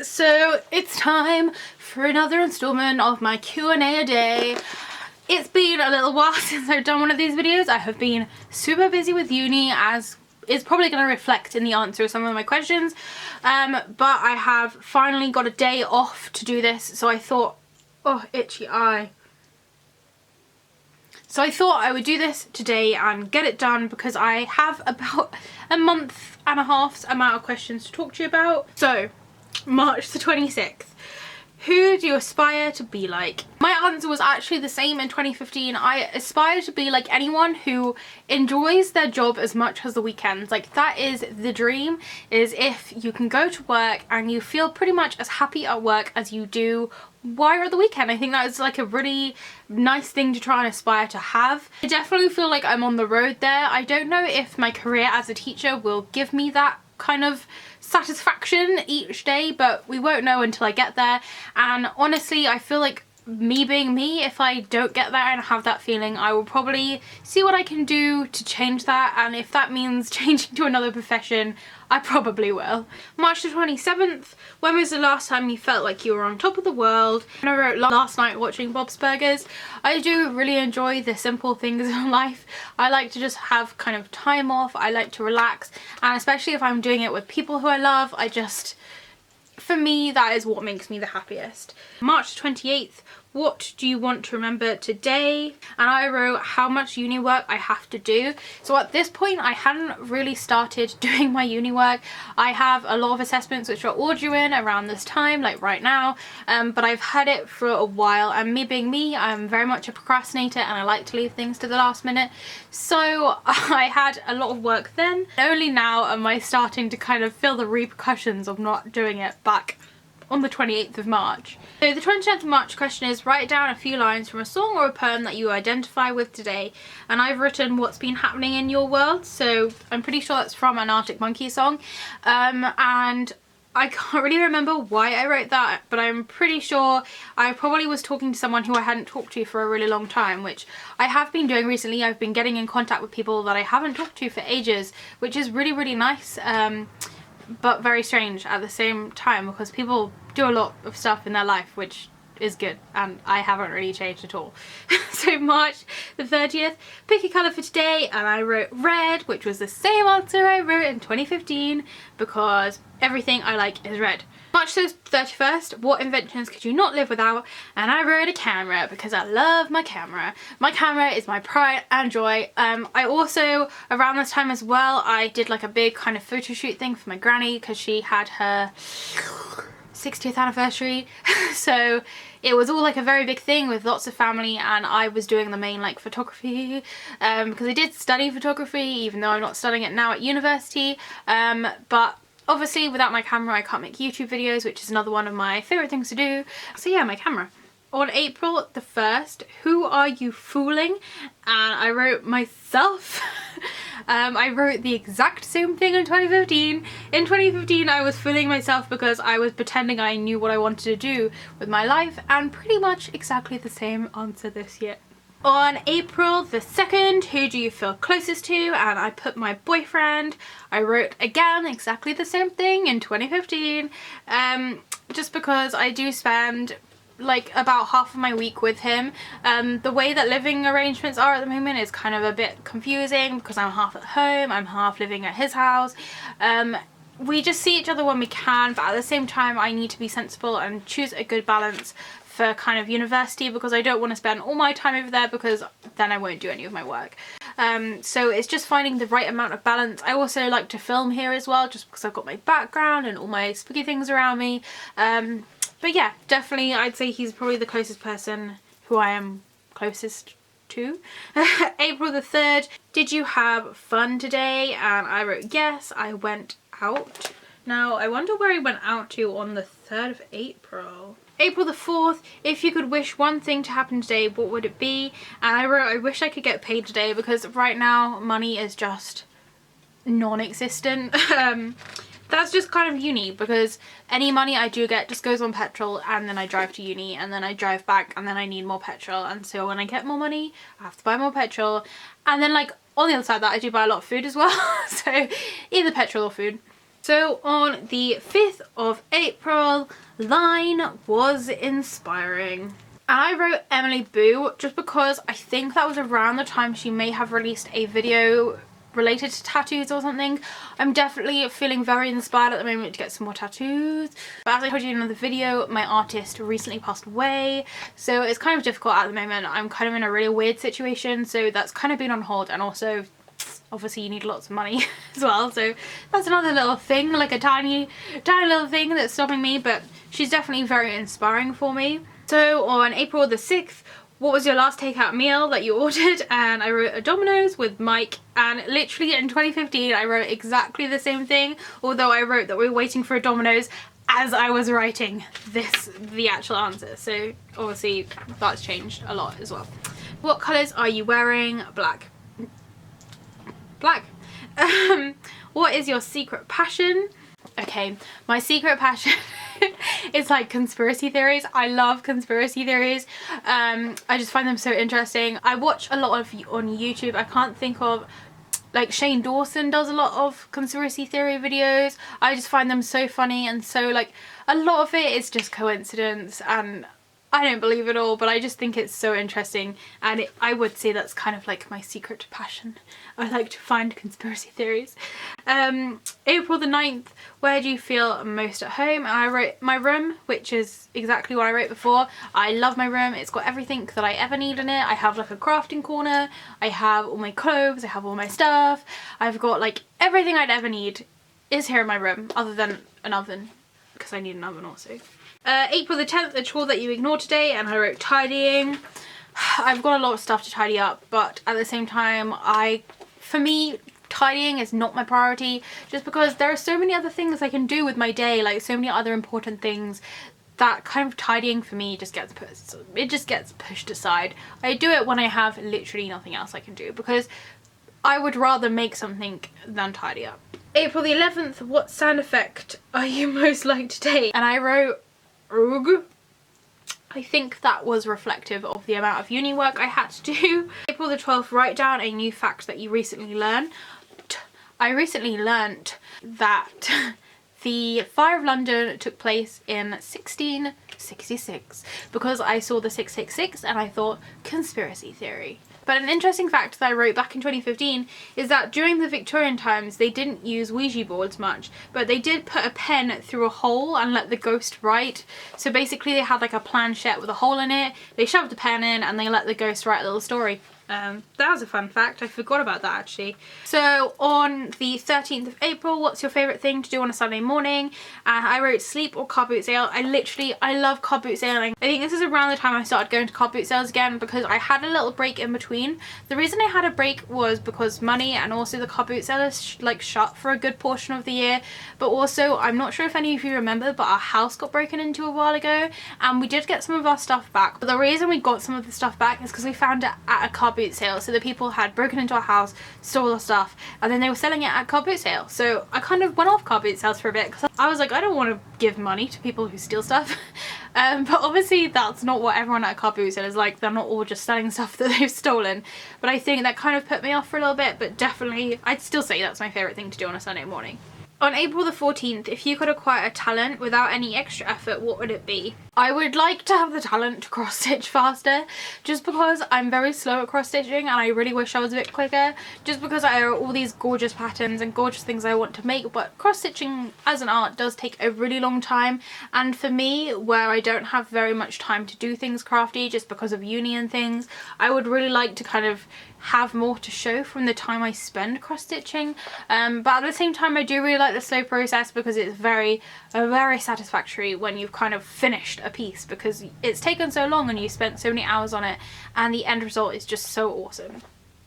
guys, so it's time for another installment of my Q&A a day. It's been a little while since I've done one of these videos. I have been super busy with uni, as is probably going to reflect in the answer of some of my questions, but I have finally got a day off to do this, so I thought, oh, itchy eye. So I thought I would do this today and get it done because I have about a month and a half's amount of questions to talk to you about. So, March the 26th. Who do you aspire to be like? My answer was actually the same in 2015. I aspire to be like anyone who enjoys their job as much as the weekends. Like, that is the dream, is if you can go to work and you feel pretty much as happy at work as you do while you're at the weekend. I think that is like a really nice thing to try and aspire to have. I definitely feel like I'm on the road there. I don't know if my career as a teacher will give me that kind of satisfaction each day, but we won't know until I get there. And honestly, I feel like me being me, if I don't get there and have that feeling, I will probably see what I can do to change that, and if that means changing to another profession, I probably will. March the 27th, when was the last time you felt like you were on top of the world? And I wrote last night watching Bob's Burgers. I do really enjoy the simple things in life. I like to just have kind of time off, I like to relax, and especially if I'm doing it with people who I love, for me, that is what makes me the happiest. March 28th, what do you want to remember today? And I wrote how much uni work I have to do. So at this point, I hadn't really started doing my uni work. I have a lot of assessments which are all due in around this time, like right now, but I've had it for a while, and me being me, I'm very much a procrastinator and I like to leave things to the last minute. So I had a lot of work then. Only now am I starting to kind of feel the repercussions of not doing it back on the 28th of March. So the 29th of March question is, write down a few lines from a song or a poem that you identify with today. And I've written what's been happening in your world, so I'm pretty sure that's from an Arctic Monkeys song. And I can't really remember why I wrote that, but I'm pretty sure I probably was talking to someone who I hadn't talked to for a really long time, which I have been doing recently. I've been getting in contact with people that I haven't talked to for ages, which is really, really nice. But very strange at the same time, because people do a lot of stuff in their life which is good, and I haven't really changed at all. So March the 30th, pick a colour for today, and I wrote red, which was the same answer I wrote in 2015 because everything I like is red. March the 31st, what inventions could you not live without? And I wrote a camera because I love my camera. My camera is my pride and joy. I also, around this time as well, I did like a big kind of photo shoot thing for my granny because she had her 60th anniversary. So it was all like a very big thing with lots of family, and I was doing the main like photography because I did study photography, even though I'm not studying it now at university, but obviously without my camera I can't make YouTube videos, which is another one of my favourite things to do. So yeah, my camera. On April the 1st, who are you fooling? And I wrote myself. I wrote the exact same thing in 2015. In 2015 I was fooling myself because I was pretending I knew what I wanted to do with my life, and pretty much exactly the same answer this year. On April the 2nd, who do you feel closest to? And I put my boyfriend. I wrote again exactly the same thing in 2015, just because I do spend like about half of my week with him. The way that living arrangements are at the moment is kind of a bit confusing because I'm half at home, I'm half living at his house. We just see each other when we can, but at the same time I need to be sensible and choose a good balance for kind of university, because I don't want to spend all my time over there because then I won't do any of my work. So it's just finding the right amount of balance. I also like to film here as well, just because I've got my background and all my spooky things around me. But yeah, definitely I'd say he's probably the closest person who I am closest to. April the 3rd, did you have fun today? And I wrote yes, I went out. Now I wonder where I went out to on the 3rd of April. April the 4th, if you could wish one thing to happen today, what would it be? And I wrote, I wish I could get paid today, because right now money is just non-existent. That's just kind of uni, because any money I do get just goes on petrol, and then I drive to uni, and then I drive back, and then I need more petrol, and so when I get more money I have to buy more petrol, and then like on the other side of that I do buy a lot of food as well. So either petrol or food. So on the 5th of April, Line was inspiring. And I wrote Emily Boo just because I think that was around the time she may have released a video related to tattoos or something. I'm definitely feeling very inspired at the moment to get some more tattoos. But as I told you in another video, my artist recently passed away. So it's kind of difficult at the moment. I'm kind of in a really weird situation. So that's kind of been on hold, and also obviously you need lots of money as well. So that's another little thing, like a tiny little thing that's stopping me, but she's definitely very inspiring for me. So on April the 6th, what was your last takeout meal that you ordered? And I wrote a Domino's with Mike, and literally in 2015 I wrote exactly the same thing, although I wrote that we were waiting for a Domino's as I was writing the actual answer. So obviously that's changed a lot as well. What colours are you wearing? Black. Black. What is your secret passion? Okay, my secret passion is like conspiracy theories. I love conspiracy theories. I just find them so interesting. I watch a lot of on YouTube. I can't think of, like, Shane Dawson does a lot of conspiracy theory videos. I just find them so funny, and so, like, a lot of it is just coincidence, and I don't believe it all, but I just think it's so interesting, and I would say that's kind of like my secret passion. I like to find conspiracy theories. April the 9th, where do you feel most at home? And I wrote my room, which is exactly what I wrote before. I love my room. It's got everything that I ever need in it. I have like a crafting corner. I have all my clothes. I have all my stuff. I've got like everything I'd ever need is here in my room, other than an oven, because I need an oven also. April the 10th, a chore that you ignored today, and I wrote tidying. I've got a lot of stuff to tidy up, but at the same time, for me, tidying is not my priority, just because there are so many other things I can do with my day, like so many other important things, that kind of tidying for me just gets pushed aside. I do it when I have literally nothing else I can do, because I would rather make something than tidy up. April the 11th, what sound effect are you most like today? And I wrote Oog. I think that was reflective of the amount of uni work I had to do. April the 12th, write down a new fact that you recently learned. I recently learnt that the Fire of London took place in 1666 because I saw the 666 and I thought conspiracy theory. But an interesting fact that I wrote back in 2015 is that during the Victorian times they didn't use Ouija boards much, but they did put a pen through a hole and let the ghost write. So basically they had like a planchette with a hole in it, they shoved a pen in and they let the ghost write a little story. That was a fun fact. I forgot about that actually. So on the 13th of April, what's your favourite thing to do on a Sunday morning? I wrote sleep or car boot sale. I love car boot sailing. I think this is around the time I started going to car boot sales again, because I had a little break in between. The reason I had a break was because money, and also the car boot sale is like shut for a good portion of the year. But also, I'm not sure if any of you remember, but our house got broken into a while ago, and we did get some of our stuff back. But the reason we got some of the stuff back is because we found it at a car boot sale. So the people had broken into our house, stole our stuff, and then they were selling it at car boot sale. So I kind of went off car boot sales for a bit because I was like, I don't want to give money to people who steal stuff. But obviously that's not what everyone at a car boot sale is like. They're not all just selling stuff that they've stolen. But I think that kind of put me off for a little bit, but definitely I'd still say that's my favourite thing to do on a Sunday morning. On April the 14th, if you could acquire a talent without any extra effort, what would it be? I would like to have the talent to cross stitch faster, just because I'm very slow at cross stitching and I really wish I was a bit quicker, just because I have all these gorgeous patterns and gorgeous things I want to make. But cross stitching as an art does take a really long time, and for me, where I don't have very much time to do things crafty just because of uni and things, I would really like to kind of have more to show from the time I spend cross stitching. But at the same time, I do really like the slow process, because it's very satisfactory when you've kind of finished a piece, because it's taken so long and you spent so many hours on it, and the end result is just so awesome.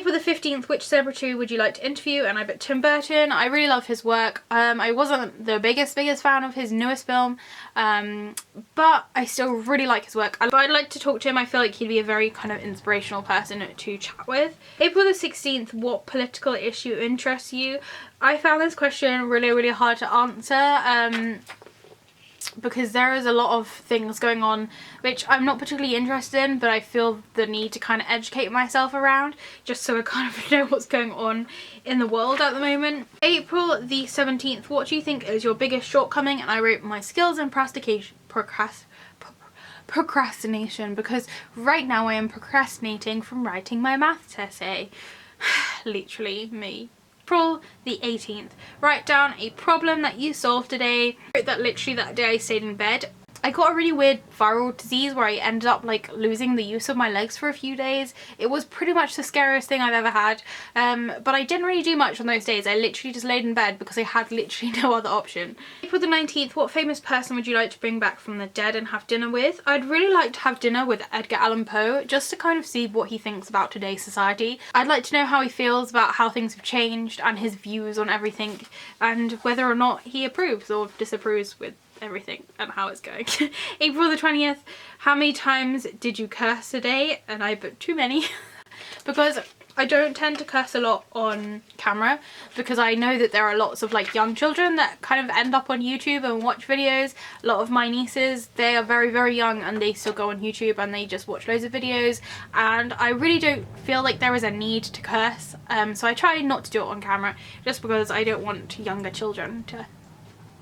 For the 15th, which celebrity would you like to interview? And I bet Tim Burton. I really love his work. I wasn't the biggest fan of his newest film, but I still really like his work. But I'd like to talk to him. I feel like he'd be a very kind of inspirational person to chat with. April the 16th, what political issue interests you? I found this question really hard to answer. because there is a lot of things going on which I'm not particularly interested in, but I feel the need to kind of educate myself around just so I kind of know what's going on in the world at the moment. April the 17th, what do you think is your biggest shortcoming? And I wrote my skills and procrastination, because right now I am procrastinating from writing my maths essay. Literally me. April the 18th, write down a problem that you solved today. I wrote that literally that day I stayed in bed. I got a really weird viral disease where I ended up like losing the use of my legs for a few days. It was pretty much the scariest thing I've ever had, but I didn't really do much on those days. I literally just laid in bed because I had literally no other option. April the 19th, what famous person would you like to bring back from the dead and have dinner with? I'd really like to have dinner with Edgar Allan Poe, just to kind of see what he thinks about today's society. I'd like to know how he feels about how things have changed and his views on everything, and whether or not he approves or disapproves with everything and how it's going. April the 20th, how many times did you curse today? And I put too many because I don't tend to curse a lot on camera, because I know that there are lots of like young children that kind of end up on YouTube and watch videos. A lot of my nieces, they are very, very young and they still go on YouTube and they just watch loads of videos, and I really don't feel like there is a need to curse, so I try not to do it on camera just because I don't want younger children to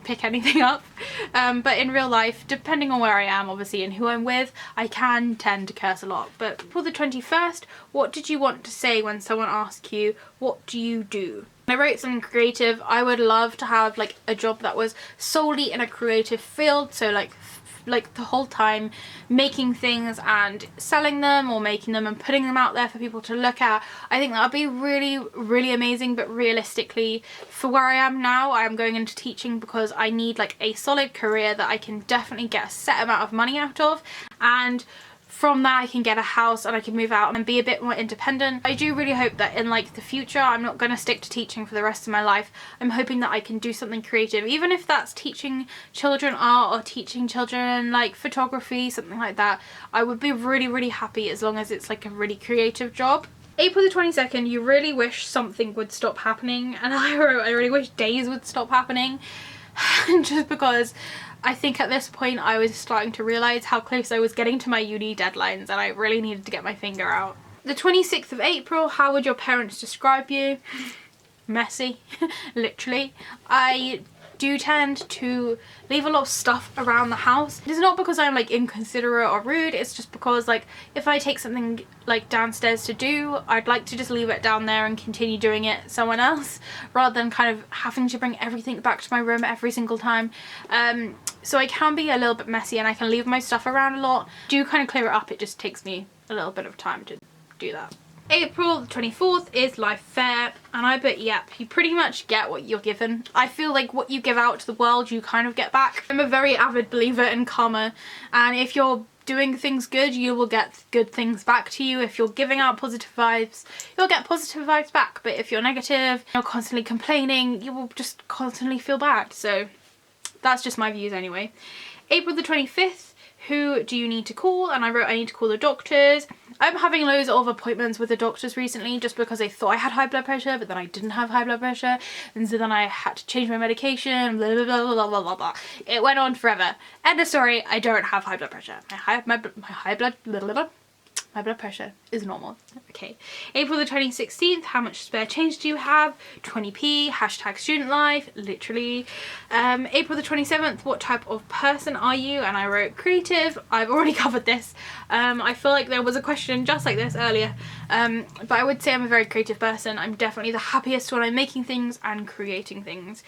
pick anything up, but in real life, depending on where I am obviously and who I'm with, I can tend to curse a lot. But for the 21st, what did you want to say when someone asks you, what do you do? I wrote something creative. I would love to have like a job that was solely in a creative field, so like the whole time making things and selling them, or making them and putting them out there for people to look at. I think that would be really, really amazing. But realistically, for where I am now, I am going into teaching because I need like a solid career that I can definitely get a set amount of money out of, and from that I can get a house and I can move out and be a bit more independent. I do really hope that in like the future I'm not going to stick to teaching for the rest of my life. I'm hoping that I can do something creative, even if that's teaching children art or teaching children like photography, something like that. I would be really, really happy as long as it's like a really creative job. April the 22nd, you really wish something would stop happening, and I wrote, I really wish days would stop happening. Just because I think at this point I was starting to realise how close I was getting to my uni deadlines and I really needed to get my finger out. The 26th of April, how would your parents describe you? Messy, literally. I do tend to leave a lot of stuff around the house. It's not because I'm like inconsiderate or rude, it's just because like if I take something like downstairs to do, I'd like to just leave it down there and continue doing it someone else, rather than kind of having to bring everything back to my room every single time. So I can be a little bit messy and I can leave my stuff around a lot. Do kind of clear it up, it just takes me a little bit of time to do that. April the 24th is life fair, and I bet yep, you pretty much get what you're given. I feel like what you give out to the world you kind of get back. I'm a very avid believer in karma, and if you're doing things good, you will get good things back to you. If you're giving out positive vibes, you'll get positive vibes back. But if you're negative, you're constantly complaining, you will just constantly feel bad. So that's just my views anyway. April the 25th, who do you need to call? And I wrote I need to call the doctors. I'm having loads of appointments with the doctors recently just because I thought I had high blood pressure, but then I didn't have high blood pressure, and so then I had to change my medication, blah blah blah blah blah blah blah. It went on forever. End of story, I don't have high blood pressure. My blood pressure is normal. Okay. April the 2016th, how much spare change do you have? 20p, hashtag student life, literally. April the 27th, what type of person are you? And I wrote creative. I've already covered this. I feel like there was a question just like this earlier. But I would say I'm a very creative person. I'm definitely the happiest when I'm making things and creating things.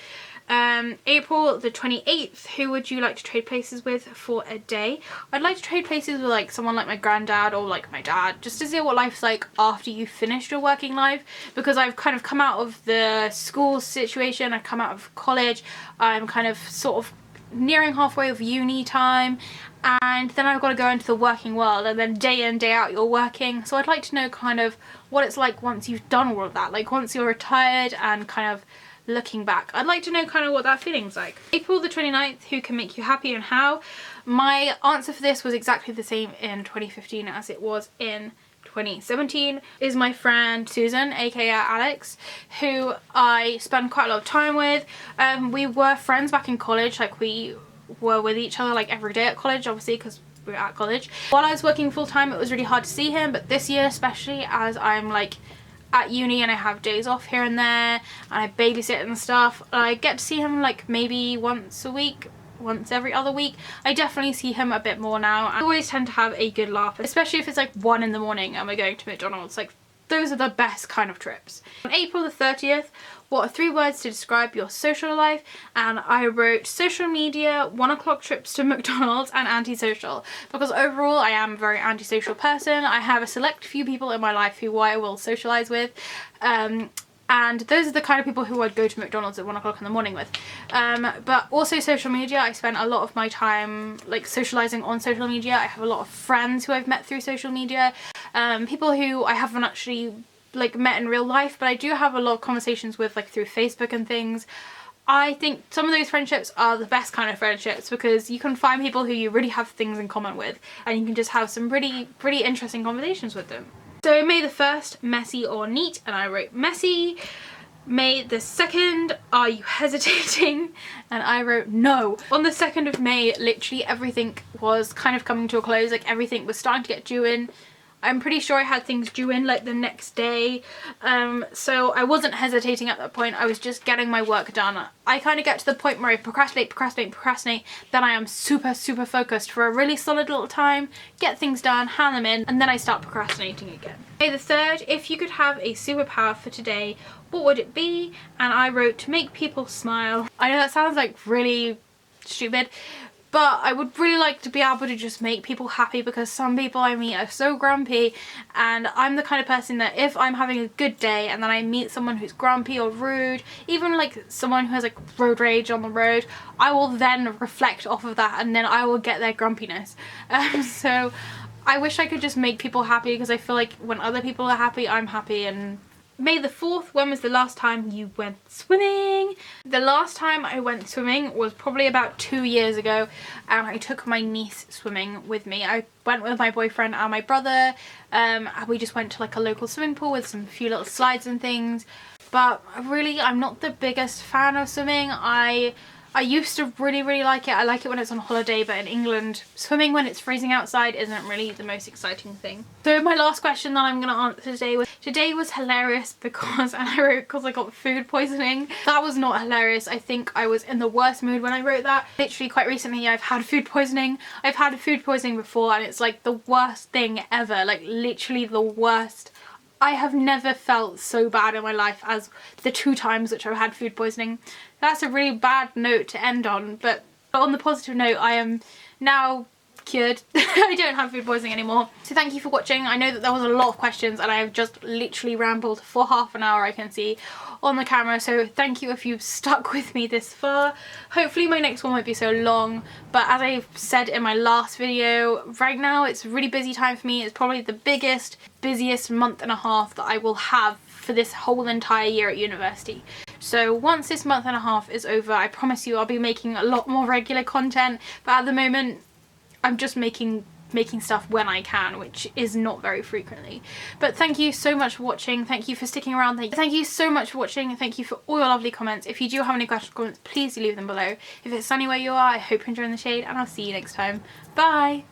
April the 28th, who would you like to trade places with for a day? I'd like to trade places with like someone like my granddad or like my dad, just to see what life's like after you've finished your working life, because I've kind of come out of the school situation, I've come out of college, I'm kind of sort of nearing halfway of uni time, and then I've got to go into the working world, and then day in day out you're working. So I'd like to know kind of what it's like once you've done all of that, like once you're retired and kind of looking back. I'd like to know kind of what that feeling's like. April the 29th, who can make you happy and how? My answer for this was exactly the same in 2015 as it was in 2017. Is my friend Susan, aka Alex, who I spend quite a lot of time with. We were friends back in college, like we were with each other like every day at college, obviously because we were at college. While I was working full time, it was really hard to see him, but this year especially, as I'm like at uni and I have days off here and there and I babysit and stuff, I get to see him like maybe once a week, once every other week. I definitely see him a bit more now. I always tend to have a good laugh, especially if it's like 1 in the morning and we're going to McDonald's. Like, those are the best kind of trips. On April the 30th, what are 3 words to describe your social life? And I wrote social media, 1 o'clock trips to McDonald's, and antisocial, because overall I am a very antisocial person. I have a select few people in my life who I will socialise with, and those are the kind of people who I'd go to McDonald's at 1 o'clock in the morning with. But also social media, I spent a lot of my time like socialising on social media. I have a lot of friends who I've met through social media, people who I haven't actually like met in real life, but I do have a lot of conversations with like through Facebook and things. I think some of those friendships are the best kind of friendships because you can find people who you really have things in common with and you can just have some really interesting conversations with them. So May the 1st, messy or neat, and I wrote messy. May the 2nd, are you hesitating? And I wrote no. On the 2nd of May, literally everything was kind of coming to a close, like everything was starting to get due in. I'm pretty sure I had things due in like the next day, so I wasn't hesitating at that point. I was just getting my work done. I kind of get to the point where I procrastinate, then I am super focused for a really solid little time, get things done, hand them in, and then I start procrastinating again. May the 3rd, if you could have a superpower for today, what would it be? And I wrote to make people smile. I know that sounds like really stupid, but I would really like to be able to just make people happy because some people I meet are so grumpy, and I'm the kind of person that if I'm having a good day and then I meet someone who's grumpy or rude, even like someone who has like road rage on the road, I will then reflect off of that and then I will get their grumpiness. So I wish I could just make people happy because I feel like when other people are happy, I'm happy. And May the 4th, when was the last time you went swimming? The last time I went swimming was probably about 2 years ago, and I took my niece swimming with me. I went with my boyfriend and my brother, and we just went to like a local swimming pool with some few little slides and things. But really, I'm not the biggest fan of swimming. I used to really like it. I like it when it's on holiday, but in England, swimming when it's freezing outside isn't really the most exciting thing. So my last question that I'm going to answer today was hilarious because, and I wrote because I got food poisoning. That was not hilarious. I think I was in the worst mood when I wrote that. Literally quite recently I've had food poisoning. I've had food poisoning before and it's like the worst thing ever, like literally the worst. I have never felt so bad in my life as the 2 times which I've had food poisoning. That's a really bad note to end on, but on the positive note, I am now cured. I don't have food poisoning anymore. So thank you for watching. I know that there was a lot of questions and I have just literally rambled for half an hour, I can see on the camera, so thank you if you've stuck with me this far. Hopefully my next one won't be so long, but as I said in my last video, right now it's a really busy time for me. It's probably the busiest month and a half that I will have for this whole entire year at university. So once this month and a half is over, I promise you I'll be making a lot more regular content, but at the moment I'm just making stuff when I can, which is not very frequently. But thank you so much for watching. Thank you for sticking around. Thank you so much for watching. Thank you for all your lovely comments. If you do have any questions or comments, please do leave them below. If it's sunny where you are, I hope you're enjoying the shade, and I'll see you next time. Bye!